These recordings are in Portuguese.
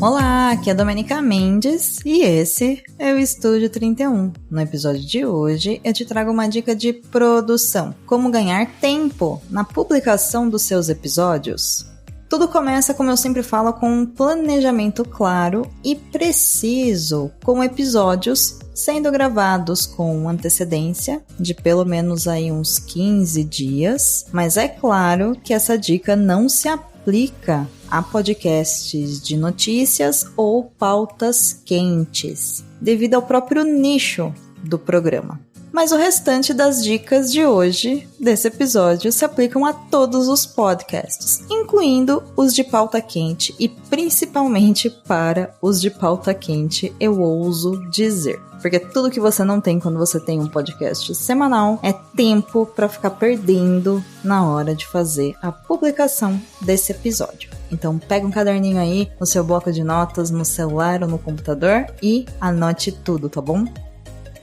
Olá, aqui é a Domenica Mendes e esse é o Estúdio 31. No episódio de hoje eu te trago uma dica de produção, como ganhar tempo na publicação dos seus episódios. Tudo começa, como eu sempre falo, com um planejamento claro e preciso, com episódios sendo gravados com antecedência de pelo menos aí uns 15 dias, mas é claro que essa dica não se aplica a podcasts de notícias ou pautas quentes, devido ao próprio nicho do programa. Mas o restante das dicas de hoje, desse episódio, se aplicam a todos os podcasts, incluindo os de pauta quente e principalmente para os de pauta quente, eu ouso dizer. Porque tudo que você não tem quando você tem um podcast semanal é tempo para ficar perdendo na hora de fazer a publicação desse episódio. Então pega um caderninho aí no seu bloco de notas, no celular ou no computador e anote tudo, tá bom?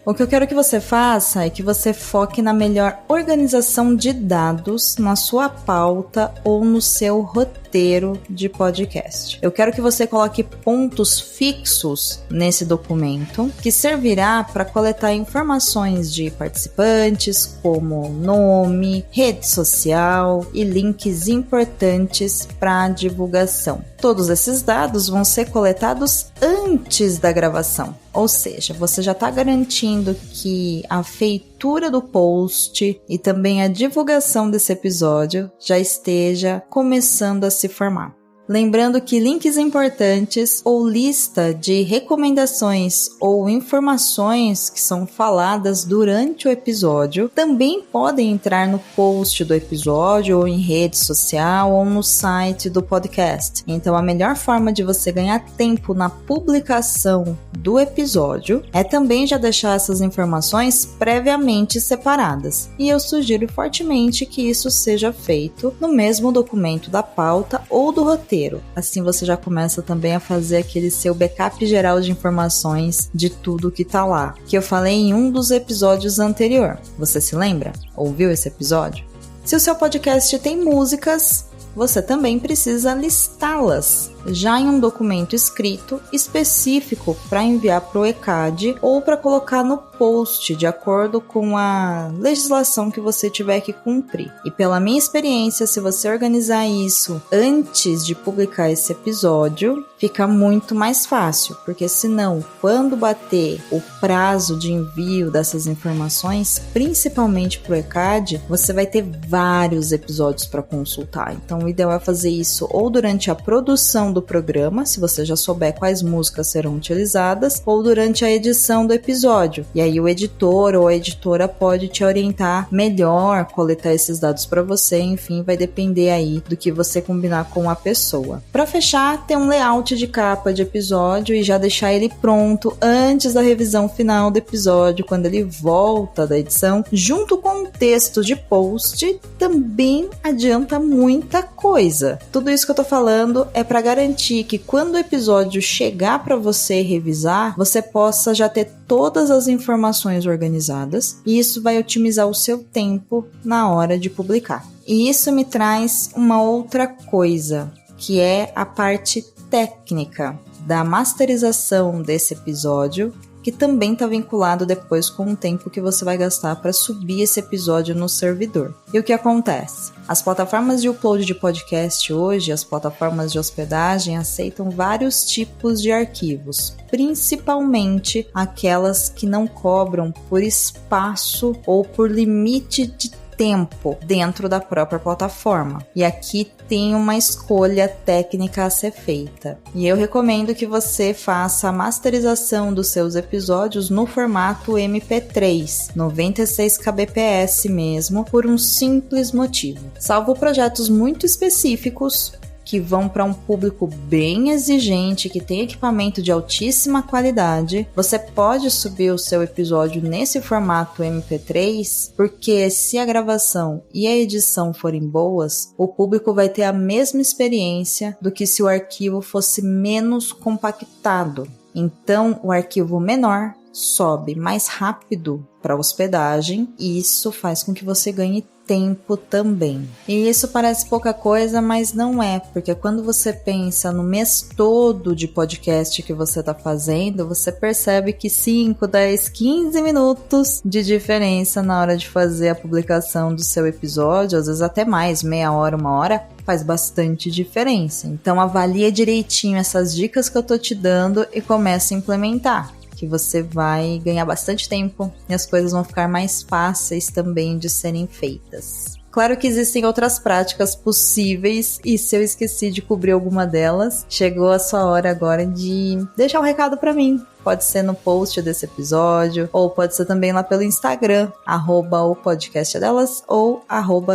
O que eu quero que você faça é que você foque na melhor organização de dados na sua pauta ou no seu roteiro de podcast. Eu quero que você coloque pontos fixos nesse documento, que servirá para coletar informações de participantes, como nome, rede social e links importantes para a divulgação. Todos esses dados vão ser coletados antes da gravação, ou seja, você já está garantindo que a feitura do post e também a divulgação desse episódio já esteja começando a se formar. Lembrando que links importantes ou lista de recomendações ou informações que são faladas durante o episódio também podem entrar no post do episódio ou em rede social ou no site do podcast. Então a melhor forma de você ganhar tempo na publicação do episódio é também já deixar essas informações previamente separadas. E eu sugiro fortemente que isso seja feito no mesmo documento da pauta ou do roteiro. Assim você já começa também a fazer aquele seu backup geral de informações de tudo que tá lá, que eu falei em um dos episódios anterior. Você se lembra? Ouviu esse episódio? Se o seu podcast tem músicas, você também precisa listá-las já em um documento escrito específico para enviar para o ECAD ou para colocar no post de acordo com a legislação que você tiver que cumprir. E pela minha experiência, se você organizar isso antes de publicar esse episódio, fica muito mais fácil, porque senão, quando bater o prazo de envio dessas informações, principalmente para o ECAD, você vai ter vários episódios para consultar. Então, o ideal é fazer isso ou durante a produção do programa, se você já souber quais músicas serão utilizadas, ou durante a edição do episódio. E aí o editor ou a editora pode te orientar melhor, coletar esses dados para você, enfim, vai depender aí do que você combinar com a pessoa. Para fechar, ter um layout de capa de episódio e já deixar ele pronto antes da revisão final do episódio, quando ele volta da edição, junto com um texto de post, também adianta muita coisa. Tudo isso que eu tô falando é para garantir que quando o episódio chegar para você revisar, você possa já ter todas as informações organizadas e isso vai otimizar o seu tempo na hora de publicar. E isso me traz uma outra coisa, que é a parte técnica da masterização desse episódio, que também está vinculado depois com o tempo que você vai gastar para subir esse episódio no servidor. E o que acontece? As plataformas de upload de podcast hoje, as plataformas de hospedagem, aceitam vários tipos de arquivos, principalmente aquelas que não cobram por espaço ou por limite de tempo dentro da própria plataforma. E aqui tem uma escolha técnica a ser feita. E eu recomendo que você faça a masterização dos seus episódios no formato MP3, 96 kbps mesmo, por um simples motivo. Salvo projetos muito específicos, que vão para um público bem exigente, que tem equipamento de altíssima qualidade, você pode subir o seu episódio nesse formato MP3, porque se a gravação e a edição forem boas, o público vai ter a mesma experiência do que se o arquivo fosse menos compactado. Então, o arquivo menor sobe mais rápido para a hospedagem e isso faz com que você ganhe tempo também. E isso parece pouca coisa, mas não é, porque quando você pensa no mês todo de podcast que você está fazendo, você percebe que 5, 10, 15 minutos de diferença na hora de fazer a publicação do seu episódio, às vezes até mais, meia hora, 1 hora, faz bastante diferença. Então avalia direitinho essas dicas que eu tô te dando e comece a implementar, que você vai ganhar bastante tempo e as coisas vão ficar mais fáceis também de serem feitas. Claro que existem outras práticas possíveis e se eu esqueci de cobrir alguma delas, chegou a sua hora agora de deixar um recado pra mim. Pode ser no post desse episódio, ou pode ser também lá pelo Instagram, @opodcastadelas ou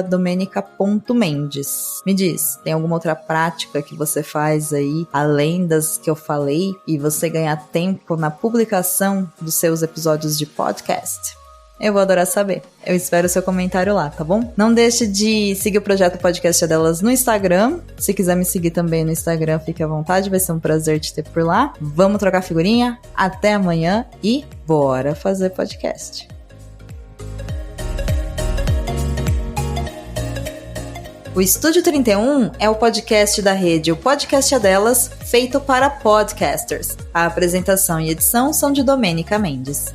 @domenica.mendes. Me diz, tem alguma outra prática que você faz aí, além das que eu falei, e você ganhar tempo na publicação dos seus episódios de podcast? Eu vou adorar saber. Eu espero o seu comentário lá, tá bom? Não deixe de seguir o Projeto Podcast Delas no Instagram. Se quiser me seguir também no Instagram, fique à vontade. Vai ser um prazer te ter por lá. Vamos trocar figurinha. Até amanhã e bora fazer podcast. O Estúdio 31 é o podcast da rede O Podcast Delas, feito para podcasters. A apresentação e edição são de Domênica Mendes.